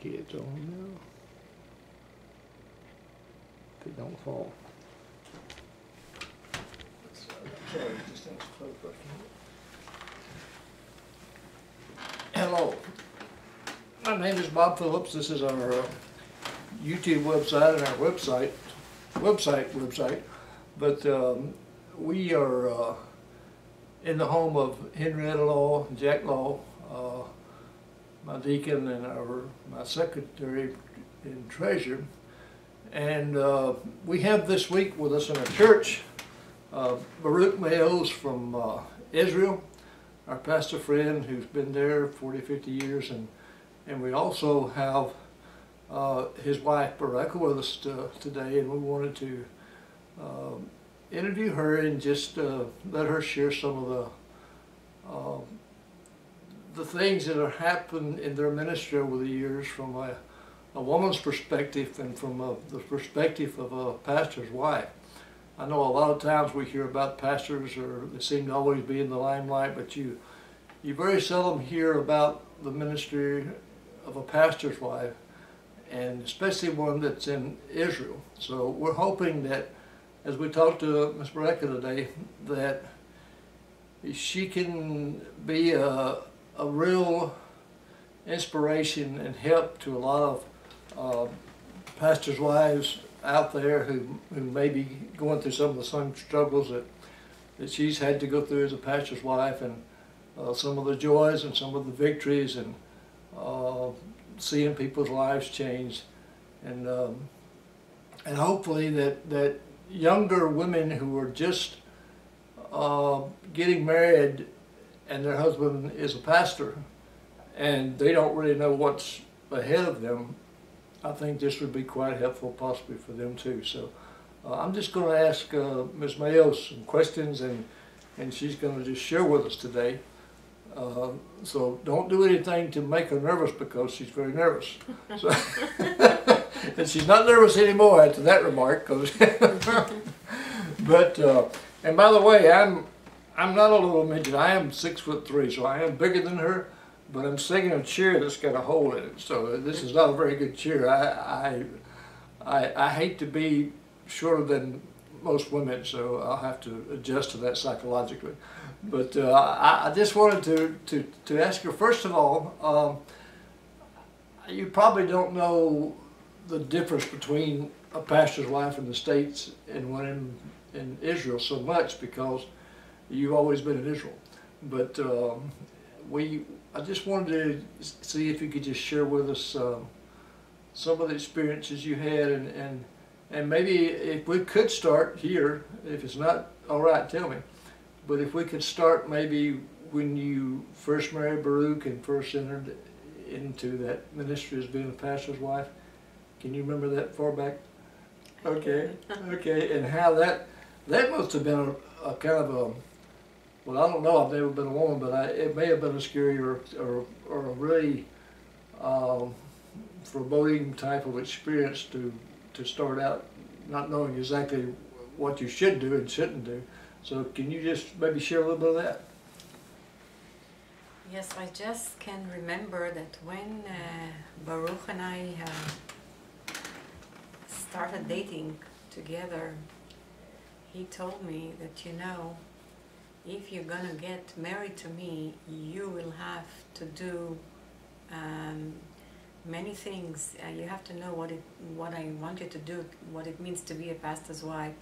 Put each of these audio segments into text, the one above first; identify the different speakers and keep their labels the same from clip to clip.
Speaker 1: kids on now. They don't fall. Sorry, just have to close that. Hello, my name is Bob Phillips. This is our YouTube website and our website. But we are in the home of Henrietta Law and Jack Law, my deacon and my secretary and treasurer. And we have this week with us in our church Baruch Mayos from Israel, our pastor friend who's been there 40, 50 years, and we also have his wife Bracha with us today, and we wanted to interview her and just let her share some of the things that have happened in their ministry over the years from a woman's perspective and from the perspective of a pastor's wife. I know a lot of times we hear about pastors, or they seem to always be in the limelight, but you very seldom hear about the ministry of a pastor's wife, and especially one that's in Israel. So we're hoping that as we talk to Ms. Bracha today, that she can be a real inspiration and help to a lot of pastors' wives out there who may be going through some of the same struggles that she's had to go through as a pastor's wife, and some of the joys and some of the victories, and seeing people's lives change, and hopefully that younger women who are just getting married and their husband is a pastor and they don't really know what's ahead of them, I think this would be quite helpful possibly for them too. So I'm just going to ask Ms. Mayos some questions, and she's going to just share with us today. So don't do anything to make her nervous, because she's very nervous. So and she's not nervous anymore after that remark. But and by the way, I'm not a little midget. I am 6'3", so I am bigger than her. But I'm sitting in a chair that's got a hole in it, so this is not a very good chair. I hate to be shorter than most women, so I'll have to adjust to that psychologically. But I just wanted to ask her, first of all, you probably don't know the difference between a pastor's wife in the States and one in Israel so much, because you've always been in Israel. But I just wanted to see if you could just share with us some of the experiences you had, and maybe if we could start here, if it's not all right, tell me. But if we could start maybe when you first married Baruch and first entered into that ministry as being a pastor's wife. Can you remember that far back? Okay, okay, and how that must have been a kind of a, well, I don't know, I've never been a woman, but it may have been a scary or a really foreboding type of experience to start out not knowing exactly what you should do and shouldn't do. So can you just maybe share a little bit of that?
Speaker 2: Yes, I just can remember that when Baruch and I started dating together, he told me that, you know, if you're gonna get married to me, you will have to do many things. You have to know what I want you to do, what it means to be a pastor's wife.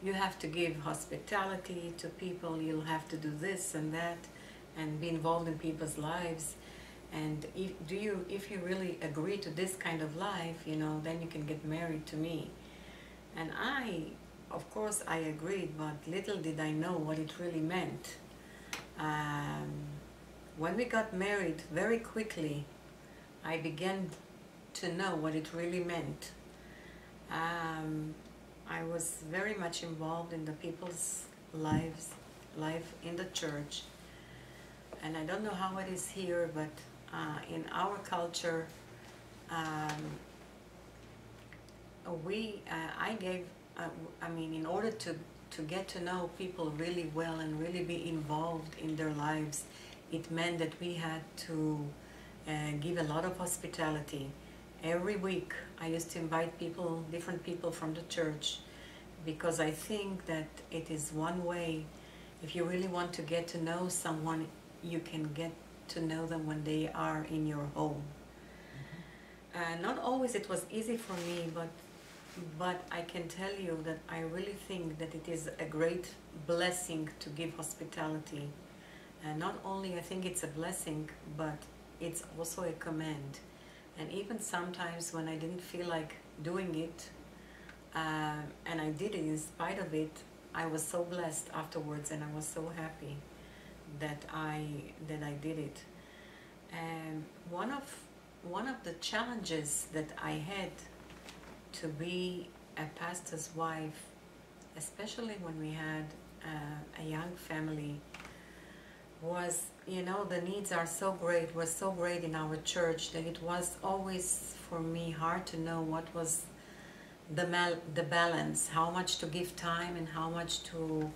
Speaker 2: You have to give hospitality to people. You'll have to do this and that, and be involved in people's lives. And if you really agree to this kind of life, you know, then you can get married to me. And of course, I agreed, but little did I know what it really meant. When we got married, very quickly, I began to know what it really meant. I was very much involved in the people's life in the church. And I don't know how it is here, but in our culture, in order to get to know people really well and really be involved in their lives, it meant that we had to give a lot of hospitality, every week I used to invite people, different people from the church, because I think that it is one way, if you really want to get to know someone, you can get to know them when they are in your home. Not always it was easy for me, but I can tell you that I really think that it is a great blessing to give hospitality. And not only I think it's a blessing, but it's also a command. And even sometimes when I didn't feel like doing it, and I did it in spite of it, I was so blessed afterwards, and I was so happy that I did it. And one of the challenges that I had to be a pastor's wife, especially when we had a young family, was, you know, the needs are so great, was so great in our church, that it was always for me hard to know what was the balance, how much to give time and how much to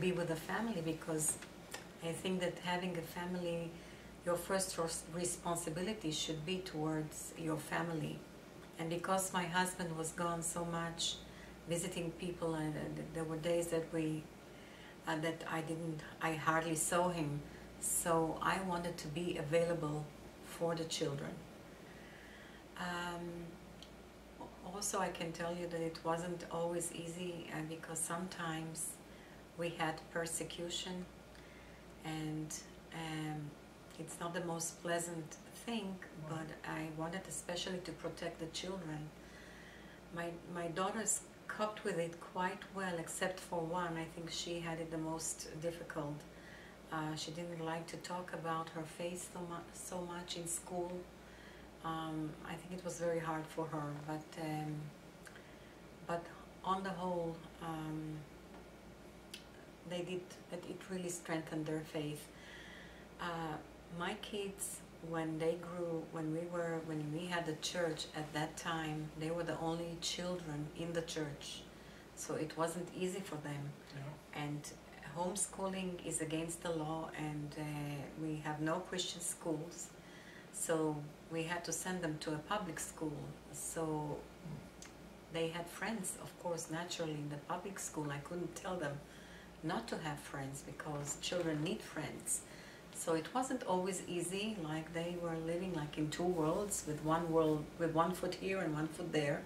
Speaker 2: be with the family, because I think that having a family, your first responsibility should be towards your family. And because my husband was gone so much, visiting people, and there were days that I hardly saw him, so I wanted to be available for the children. Also, I can tell you that it wasn't always easy, because sometimes we had persecution, and it's not the most pleasant thing, but I wanted especially to protect the children. My daughters coped with it quite well, except for one. I think she had it the most difficult. She didn't like to talk about her faith so much in school. I think it was very hard for her, but on the whole, it really strengthened their faith. My kids, when they grew, when we had the church at that time, they were the only children in the church, so it wasn't easy for them. Yeah. And homeschooling is against the law, and we have no Christian schools, so we had to send them to a public school. So they had friends, of course, naturally in the public school. I couldn't tell them not to have friends, because children need friends. So it wasn't always easy, like they were living like in two worlds, with one foot here and one foot there.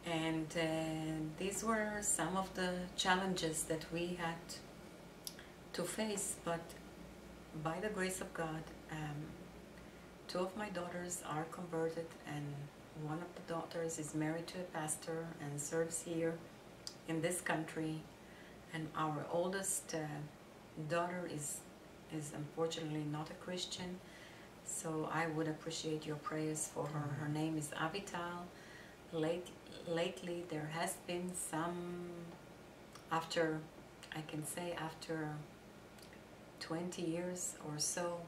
Speaker 2: And these were some of the challenges that we had to face, but by the grace of God, two of my daughters are converted, and one of the daughters is married to a pastor and serves here in this country, and our oldest daughter is unfortunately not a Christian, so I would appreciate your prayers for her. Her name is Avital. Lately there has been some, after 20 years or so,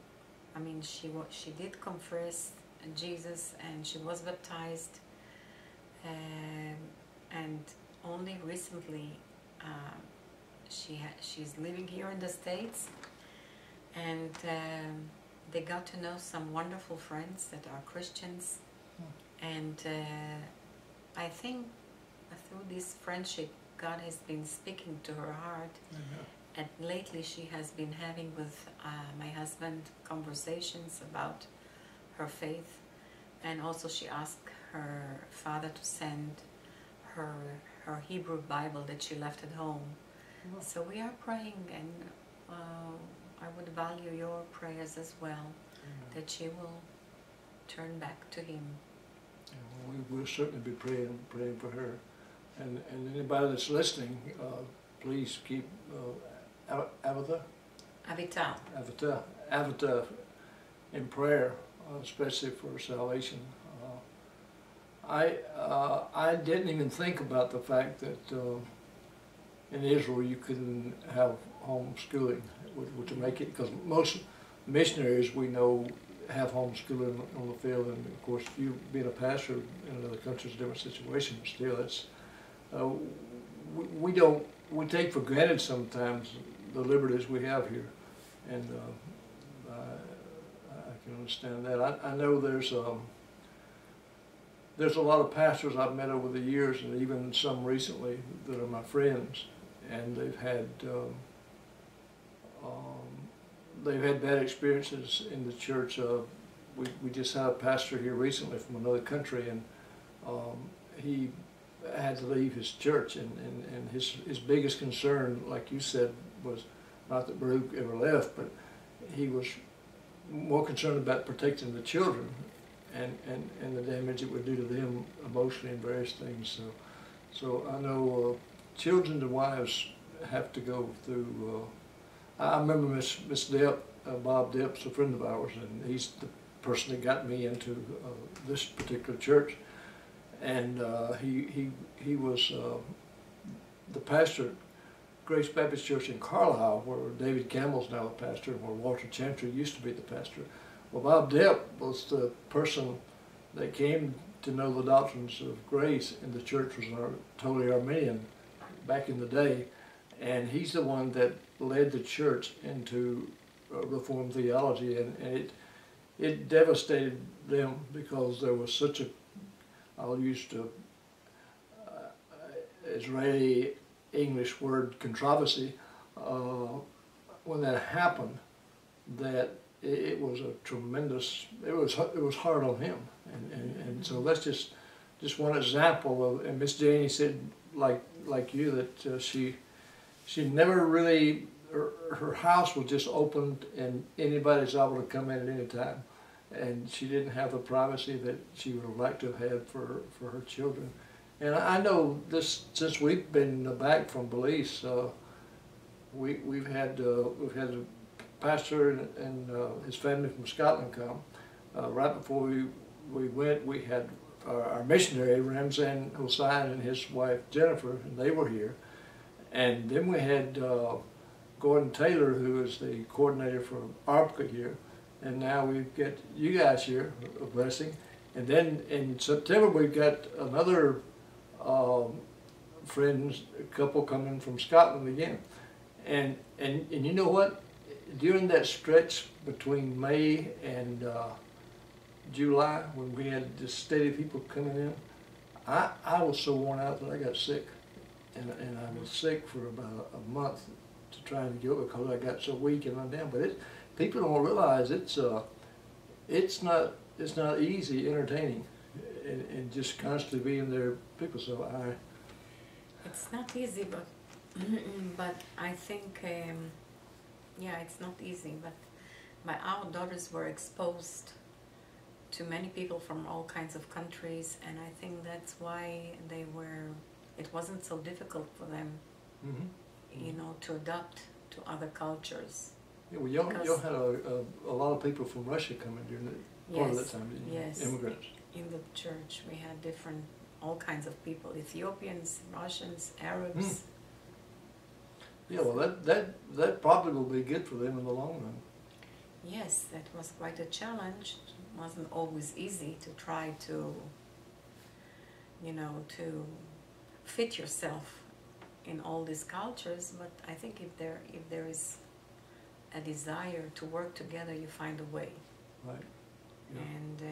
Speaker 2: I mean, she did confess Jesus, and she was baptized, and only recently she's living here in the States, and they got to know some wonderful friends that are Christians, and I think through this friendship God has been speaking to her heart. And lately she has been having with my husband conversations about her faith, and also she asked her father to send her Hebrew Bible that she left at home. So we are praying, and I would value your prayers as well, that she will turn back to Him.
Speaker 1: Yeah, well, we'll certainly be praying for her, and anybody that's listening, please keep Avital in prayer, especially for salvation. I didn't even think about the fact that in Israel you couldn't have homeschooling to make it, because most missionaries we know have homeschooling on the field, and of course you being a pastor in another country is a different situation, but still it's we take for granted sometimes the liberties we have here, and I can understand that. I know there's there's a lot of pastors I've met over the years, and even some recently that are my friends, and they've had bad experiences in the church. We just had a pastor here recently from another country, and he had to leave his church, and his biggest concern, like you said, was not that Baruch ever left, but he was more concerned about protecting the children and the damage it would do to them emotionally and various things. So I know children and wives have to go through. I remember Miss Depp, Bob Depp's a friend of ours, and he's the person that got me into this particular church. And he was the pastor at Grace Baptist Church in Carlisle, where David Campbell's now the pastor, and where Walter Chantry used to be the pastor. Well, Bob Depp was the person that came to know the doctrines of grace, and the church was totally Arminian back in the day. And he's the one that led the church into Reformed theology, and it devastated them because there was such a, I'll use the Israeli English word controversy, when that happened, that it was a tremendous, it was hard on him. And so that's just one example of, and Miss Janie said, like you, that she never really, her house was just opened and anybody's able to come in at any time. And she didn't have the privacy that she would have liked to have had for her children. And I know this, since we've been back from Belize, we've had a pastor and his family from Scotland come. Right before we went, we had our missionary, Ramzan Hossein, and his wife, Jennifer, and they were here. And then we had Gordon Taylor, who is the coordinator for ARPCA here. And now we've got you guys here, a blessing. And then in September, we've got another friends, a couple coming from Scotland again. And you know what? During that stretch between May and July, when we had just steady people coming in, I was so worn out that I got sick. And I was sick for about a month to try and get because I got so weak and undone. But people don't realize it's not easy entertaining and just constantly being there people. So
Speaker 2: it's not easy, but but I think yeah, it's not easy. But our daughters were exposed to many people from all kinds of countries, and I think that's why it wasn't so difficult for them, you know, to adapt to other cultures.
Speaker 1: Yeah, well, y'all had a lot of people from Russia coming during part of that time, didn't you?
Speaker 2: Yes,
Speaker 1: immigrants.
Speaker 2: In the church, we had all kinds of people: Ethiopians, Russians, Arabs.
Speaker 1: Yeah, well, that probably will be good for them in the long run.
Speaker 2: Yes, that was quite a challenge. It wasn't always easy to try to, you know, to fit yourself in all these cultures, but I think if there is a desire to work together, you find a way.
Speaker 1: Right. Yeah.
Speaker 2: And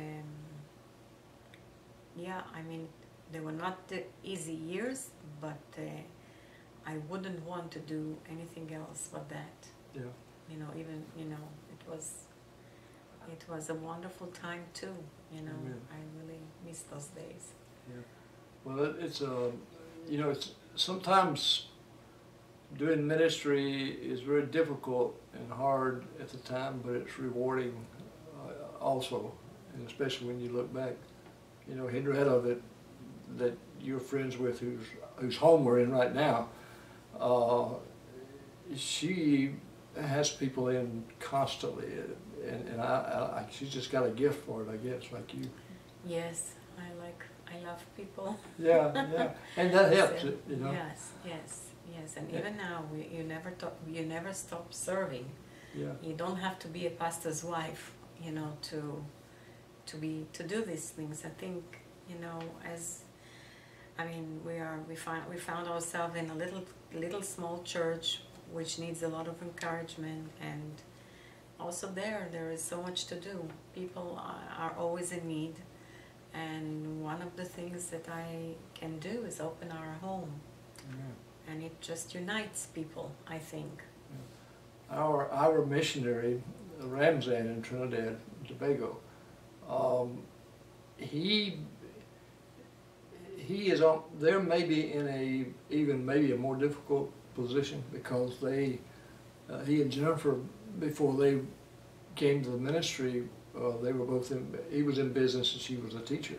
Speaker 2: yeah, I mean, they were not the easy years, but I wouldn't want to do anything else but that.
Speaker 1: Yeah.
Speaker 2: You know, even, you know, it was a wonderful time too. You know,
Speaker 1: Amen.
Speaker 2: I really miss those days.
Speaker 1: Yeah. Well, it's you know, it's sometimes doing ministry is very difficult and hard at the time, but it's rewarding also, and especially when you look back. You know, Henrietta that you're friends with, whose home we're in right now, she has people in constantly, and she's just got a gift for it, I guess, like you.
Speaker 2: Yes, I love people.
Speaker 1: Yeah, yeah, and that helps,
Speaker 2: So,
Speaker 1: you know.
Speaker 2: Yes, and even now, you never stop serving.
Speaker 1: Yeah.
Speaker 2: You don't have to be a pastor's wife, you know, to do these things. I think, you know, we found ourselves in a little small church which needs a lot of encouragement, and also there is so much to do. People are always in need, And one of the things that I can do is open our home.
Speaker 1: Yeah.
Speaker 2: And it just unites people, I think.
Speaker 1: Our missionary, Ramzan in Trinidad and Tobago, he is on, they're maybe in even maybe a more difficult position because he and Jennifer, before they came to the ministry, they were both he was in business and she was a teacher,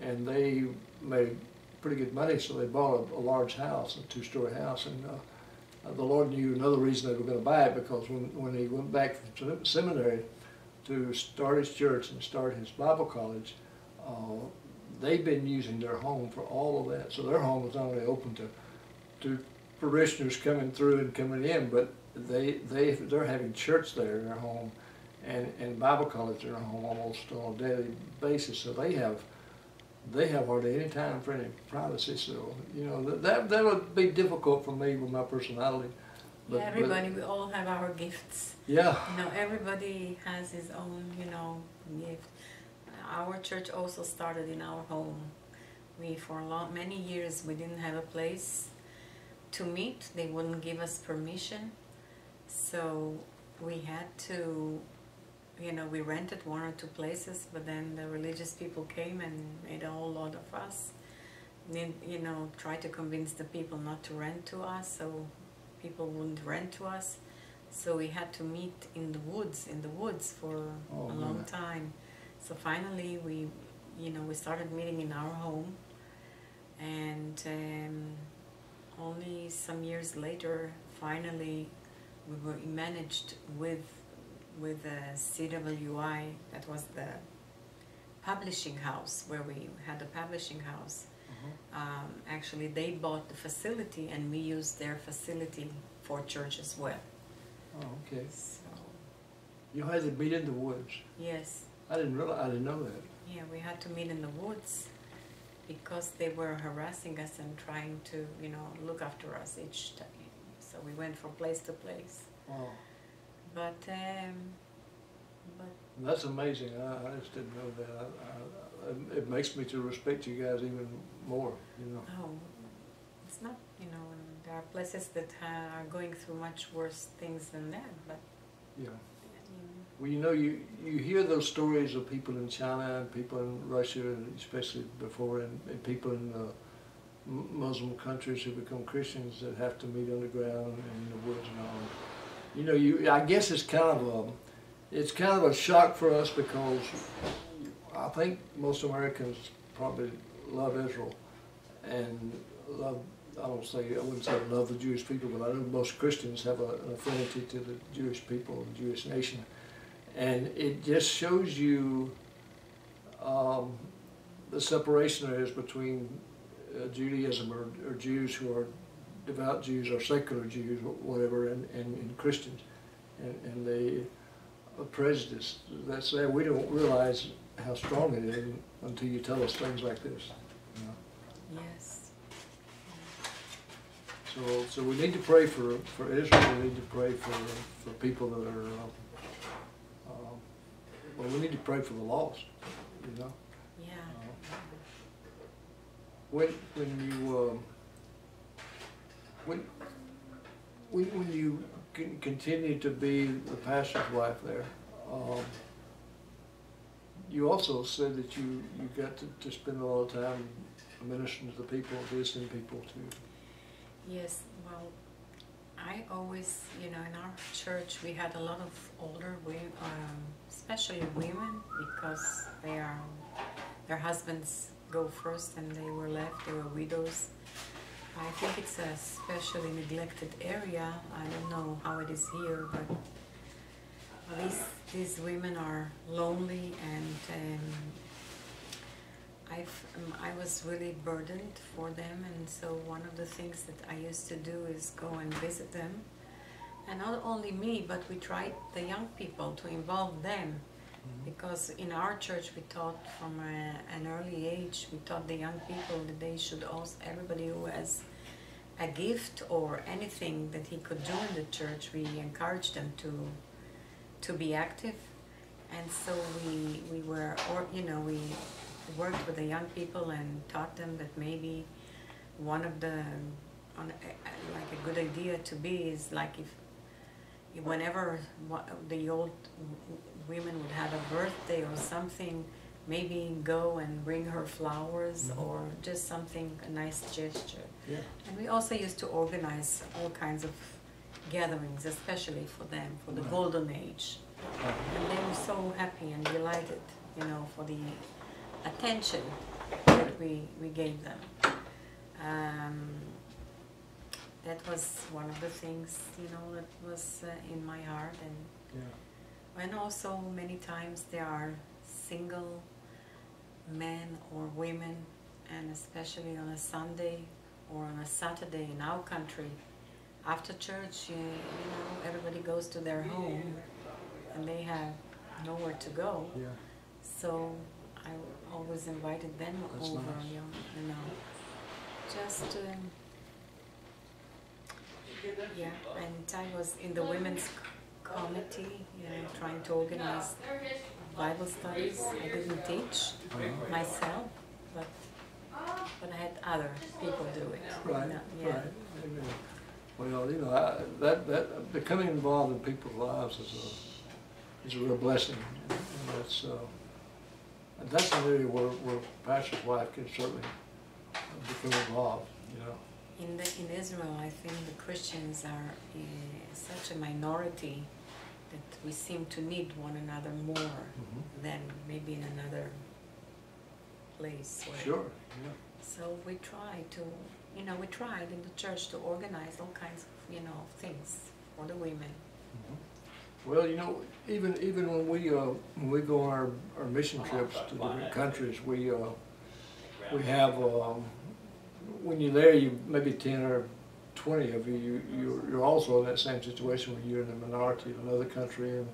Speaker 1: and they made pretty good money, so they bought a large house, a 2-story house, and the Lord knew another reason they were going to buy it, because when he went back from seminary to start his church and start his Bible college, they've been using their home for all of that. So their home was not only open to parishioners coming through and coming in, but they're having church there in their home, and Bible college in their home almost on a daily basis. So they have hardly any time for any privacy. So that would be difficult for me with my personality. But,
Speaker 2: yeah, everybody, we all have our gifts.
Speaker 1: Yeah.
Speaker 2: Everybody has his own, gift. Our church also started in our home. For many years, we didn't have a place to meet. They wouldn't give us permission. So we had to, we rented 1 or 2 places, but then the religious people came and made a whole lot of us. Try to convince the people not to rent to us, so people wouldn't rent to us. So we had to meet in the woods for a long time. So finally we started meeting in our home, and only some years later, finally, we managed with CWI, that was the publishing house, where we had a publishing house. Actually, they bought the facility, and we used their facility for church as well.
Speaker 1: Oh, okay.
Speaker 2: So,
Speaker 1: you had to meet in the woods.
Speaker 2: yes.
Speaker 1: I didn't know that.
Speaker 2: Yeah, we had to meet in the woods because they were harassing us and trying to, look after us each time. So we went from place to place.
Speaker 1: Wow.
Speaker 2: But
Speaker 1: That's amazing. I just didn't know that. It makes me to respect you guys even more.
Speaker 2: oh, it's not, and there are places that are going through much worse things than that. But
Speaker 1: Yeah. Well, you hear those stories of people in China and people in Russia, and especially before, and people in Muslim countries who become Christians that have to meet underground in the woods and all. I guess it's kind of a shock for us, because I think most Americans probably love Israel and love. I wouldn't say love the Jewish people, but I know most Christians have an affinity to the Jewish people, the Jewish nation. And it just shows you the separation there is between Judaism or Jews who are devout Jews or secular Jews, whatever, and Christians. And they are prejudiced. That's there. We don't realize how strong it is until you tell us things like this.
Speaker 2: yes.
Speaker 1: So we need to pray for Israel. We need to pray for people that are. Well, we need to pray for the lost.
Speaker 2: Yeah.
Speaker 1: When you continue to be the pastor's wife there, you also said that you got to spend a lot of time ministering to the people, visiting people too.
Speaker 2: Yes, well, I always, in our church we had a lot of older women, especially women, because their husbands go first and they were left, they were widows. I think it's a especially neglected area. I don't know how it is here, but these women are lonely, and I was really burdened for them, and so one of the things that I used to do is go and visit them. And not only me, but we tried the young people to involve them, because in our church we taught from an early age, we taught the young people that they should also, everybody who has a gift or anything that he could do in the church, we encouraged them to be active. And so we were, we worked with the young people and taught them that maybe one of the, like a good idea to be is like if whenever the old women would have a birthday or something, maybe go and bring her flowers or just something, a nice gesture.
Speaker 1: Yeah.
Speaker 2: And we also used to organize all kinds of gatherings, especially for them, for the golden age. And they were so happy and delighted, you know, for the attention that we gave them. That was one of the things, you know, that was in my heart. And also many times there are single men or women, and especially on a Sunday or on a Saturday in our country, after church, you know, everybody goes to their home and they have nowhere to go.
Speaker 1: Yeah.
Speaker 2: So I always invited them
Speaker 1: That's
Speaker 2: over,
Speaker 1: nice.
Speaker 2: you know, just yeah. And I was in the women's committee, you know, trying to organize Bible studies. I didn't teach myself, but I had other people do it.
Speaker 1: Right,
Speaker 2: You know, yeah.
Speaker 1: right. Amen. Well, you know, that becoming involved in people's lives is a real blessing, and that's an area where pastor's wife can certainly become involved. You know.
Speaker 2: In Israel, I think the Christians are such a minority that we seem to need one another more than maybe in another place.
Speaker 1: Sure. Yeah.
Speaker 2: So we try to, you know, we tried in the church to organize all kinds of, you know, things for the women.
Speaker 1: Well, you know, even when we go on our mission trips to different countries, we have when you're there, you maybe 10 or 20 of you're also in that same situation where you're in a minority of another country and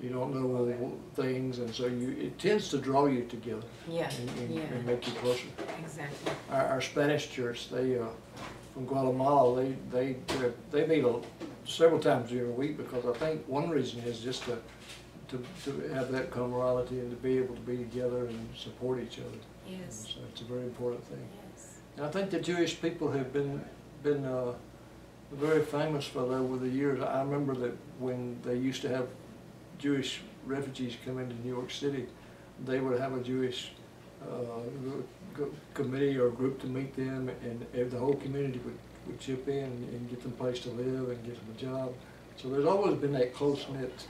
Speaker 1: you don't know all the things, and so it tends to draw you together.
Speaker 2: Yeah,
Speaker 1: and make you closer.
Speaker 2: Exactly.
Speaker 1: Our Spanish church, they from Guatemala, they meet several times during the week, because I think one reason is just to have that camaraderie and to be able to be together and support each other.
Speaker 2: Yes.
Speaker 1: So it's a very important thing.
Speaker 2: Yes.
Speaker 1: And I think the Jewish people have been very famous for that over the years. I remember that when they used to have Jewish refugees come into New York City, they would have a Jewish committee or group to meet them, and the whole community would chip in and get them a place to live and get them a job. So there's always been that close-knit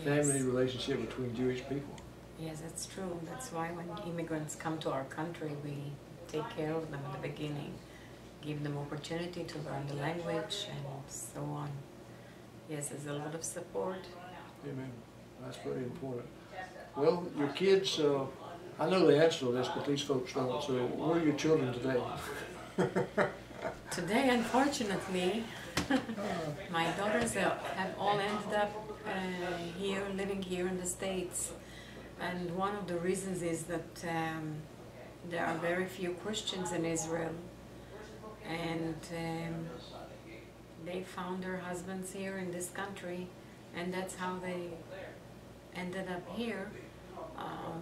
Speaker 1: family relationship between Jewish people.
Speaker 2: Yes, that's true. That's why when immigrants come to our country, we take care of them at the beginning, give them opportunity to learn the language and so on. Yes, there's a lot of support.
Speaker 1: Amen. That's very important. Well, your kids, I know the answer to this, but these folks don't. So where are your children today?
Speaker 2: Today, unfortunately, my daughters have all ended up here, living here in the States. And one of the reasons is that there are very few Christians in Israel. And they found their husbands here in this country, and that's how they ended up here.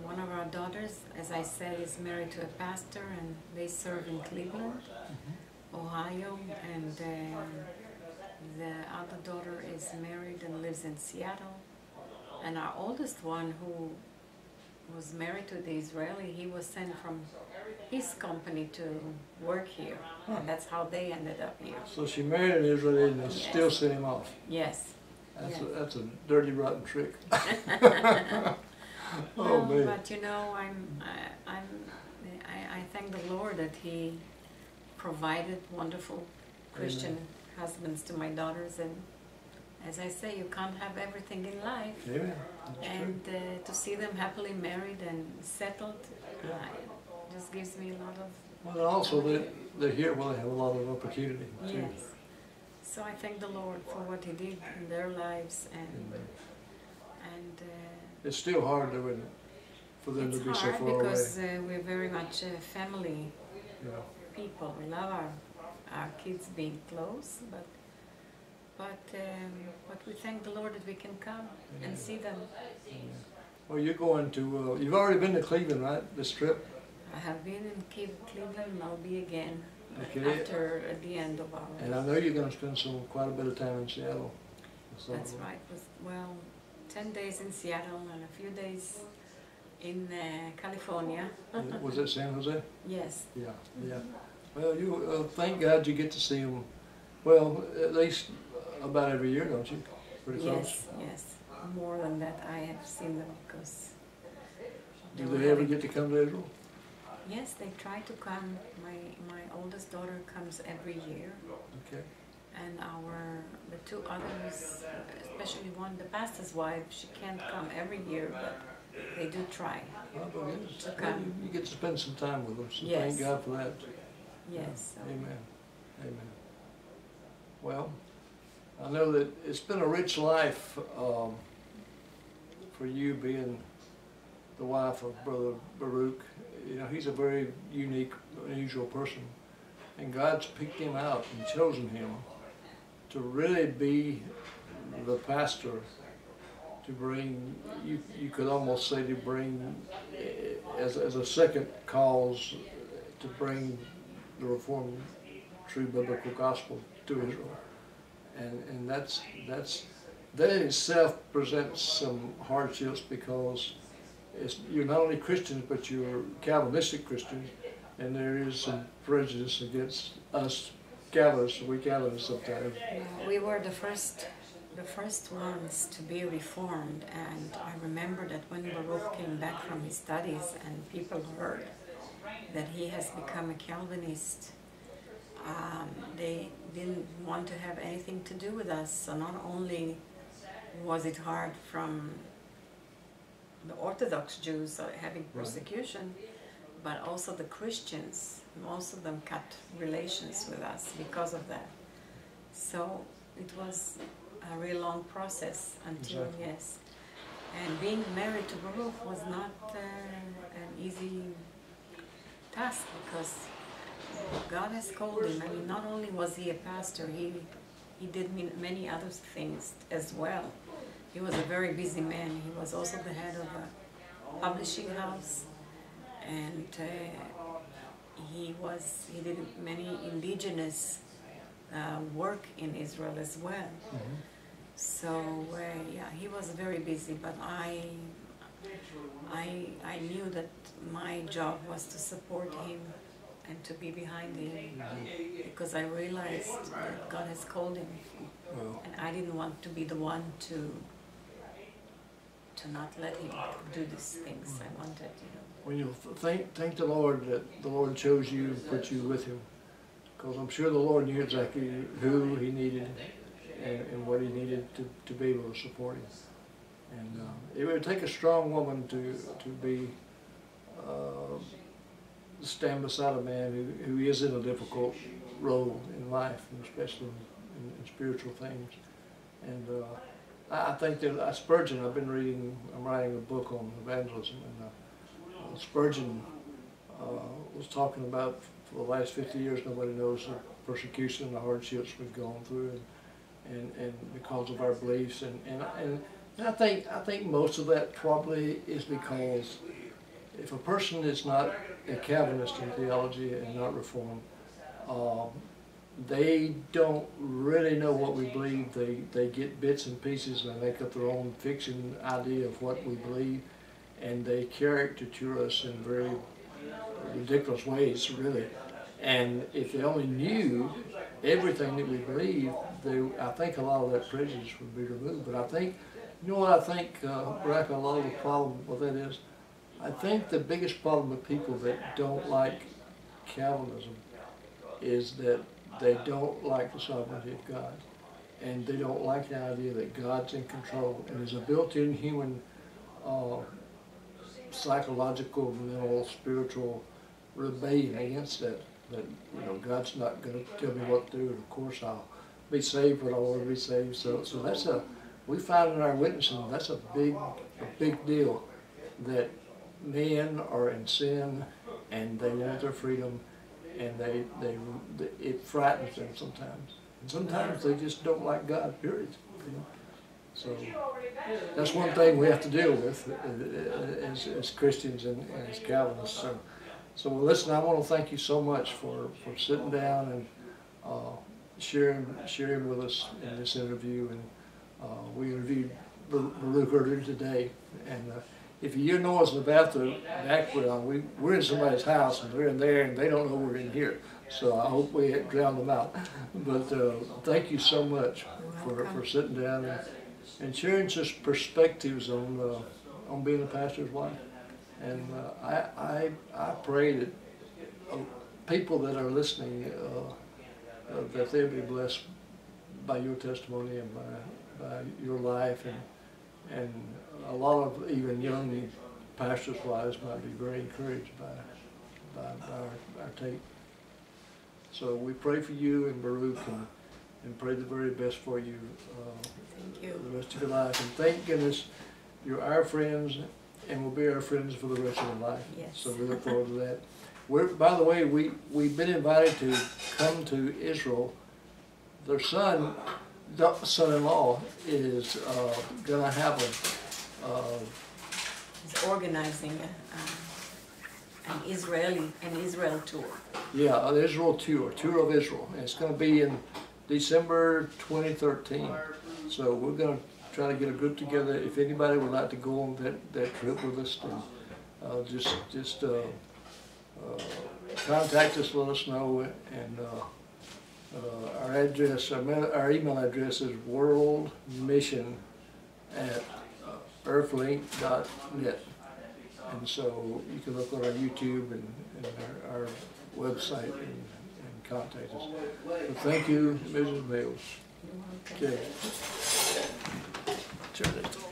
Speaker 2: One of our daughters, as I said, is married to a pastor, and they serve in Cleveland, Ohio, and the other daughter is married and lives in Seattle. And our oldest one, who was married to the Israeli, he was sent from his company to work here, and that's how they ended up here.
Speaker 1: So she married an Israeli and they still sent him off.
Speaker 2: Yes.
Speaker 1: That's a dirty, rotten trick.
Speaker 2: Oh, man. But you know, I thank the Lord that He provided wonderful Christian husbands to my daughters, and as I say, you can't have everything in life.
Speaker 1: Amen.
Speaker 2: And to see them happily married and settled, just gives me a lot of...
Speaker 1: Well, also they're here where they have a lot of opportunity too.
Speaker 2: Yes. So I thank the Lord for what He did in their lives, and
Speaker 1: it's still hard though, isn't it, for them to be so far away.
Speaker 2: It's hard because we're very much family people. We love our kids being close, but we thank the Lord that we can come and see them.
Speaker 1: Well, you're going to, you've already been to Cleveland, right, this trip?
Speaker 2: I have been in Cleveland, and I'll be again
Speaker 1: Okay.
Speaker 2: at the end of our.
Speaker 1: And I know you're going to spend quite a bit of time in Seattle. So,
Speaker 2: That's right. Well, 10 days in Seattle and a few days in California.
Speaker 1: Was it San Jose?
Speaker 2: Yes.
Speaker 1: Yeah, yeah. Well, you thank God you get to see them. Well, at least about every year, don't you? Pretty close.
Speaker 2: Yes, yes. More than that, I have seen them because.
Speaker 1: Do they ever get to come to Israel?
Speaker 2: Yes, they try to come. My oldest daughter comes every year.
Speaker 1: Okay.
Speaker 2: And the two others, especially one, the pastor's wife, she can't come every year, but they do try to come.
Speaker 1: You get to spend some time with them, so
Speaker 2: Yes.
Speaker 1: thank God for that.
Speaker 2: Yes. So.
Speaker 1: Amen. Amen. Well, I know that it's been a rich life for you being the wife of Brother Baruch. You know, he's a very unique, unusual person. And God's picked him out and chosen him to really be the pastor, to bring, you could almost say to bring, as a second cause, to bring the Reformed true biblical gospel to Israel. And that in itself presents some hardships because you're not only Christians, but you're Calvinistic Christians, and there is some prejudice against us Calvinists. We Calvinists sometimes.
Speaker 2: We were the first ones to be reformed, and I remember that when Baruch came back from his studies and people heard that he has become a Calvinist, they didn't want to have anything to do with us. So not only was it hard from the Orthodox Jews having persecution, but also the Christians, most of them cut relations with us because of that. So it was a real long process until,
Speaker 1: Exactly.
Speaker 2: yes. And being married to Baruch was not an easy task because God has called him. I mean, not only was he a pastor, he did many other things as well. He was a very busy man. He was also the head of a publishing house, and he did many indigenous work in Israel as well.
Speaker 1: Mm-hmm.
Speaker 2: So yeah, he was very busy. But I knew that my job was to support him and to be behind him, because I realized that God has called him, and I didn't want to be the one to not let him do these things. I wanted,
Speaker 1: When you thank the Lord that the Lord chose you and put you with him, because I'm sure the Lord knew exactly who he needed and what he needed to be able to support him. And it would take a strong woman to be stand beside a man who is in a difficult role in life, and especially in spiritual things. And I think that Spurgeon, I'm writing a book on evangelism, and Spurgeon was talking about, for the last 50 years, nobody knows the persecution and the hardships we've gone through, and because of our beliefs, and I think most of that probably is because if a person is not a Calvinist in theology and not Reformed, they don't really know what we believe. They get bits and pieces and they make up their own fiction idea of what we believe, and they caricature us in very ridiculous ways, really. And if they only knew everything that we believe, I think a lot of that prejudice would be removed. But I think, you know what I think, Bracha, a lot of the problem with that is, I think the biggest problem with people that don't like Calvinism is that they don't like the sovereignty of God, and they don't like the idea that God's in control, and there's a built-in human psychological, mental, spiritual rebellion against that God's not going to tell me what to do, and of course I'll be saved when I want to be saved. So that's we find in our witnessing, that's a big deal, that men are in sin and they want their freedom, and it frightens them sometimes. And sometimes they just don't like God, period. So that's one thing we have to deal with as Christians and as Calvinists. So well, listen, I want to thank you so much for sitting down and sharing with us in this interview. And we interviewed Baruch earlier today, and if you hear noise in the background, we're in somebody's house and they're in there and they don't know we're in here. So I hope we drowned them out. But thank you so much for sitting down and sharing just perspectives on being a pastor's wife. And I pray that people that are listening, that they'll be blessed by your testimony and by your life, and a lot of even young pastors' wives might be very encouraged by our tape. So we pray for you and Baruch, and pray the very best for you,
Speaker 2: Thank you.
Speaker 1: the rest of your life. And thank goodness you're our friends and will be our friends for the rest of your life.
Speaker 2: Yes.
Speaker 1: So we look forward to that. By the way, we've been invited to come to Israel. Their son-in-law is going to have
Speaker 2: He's organizing an Israel tour.
Speaker 1: Yeah, an Israel tour of Israel. And it's going to be in December 2013. So we're going to try to get a group together. If anybody would like to go on that trip with us, then just contact us, let us know, and our address, our email address is worldmission@earthlink.net. And so you can look on our YouTube and our website and contact us. So thank you, Mrs. Mills.
Speaker 2: You're welcome.
Speaker 1: Okay. Turn this off.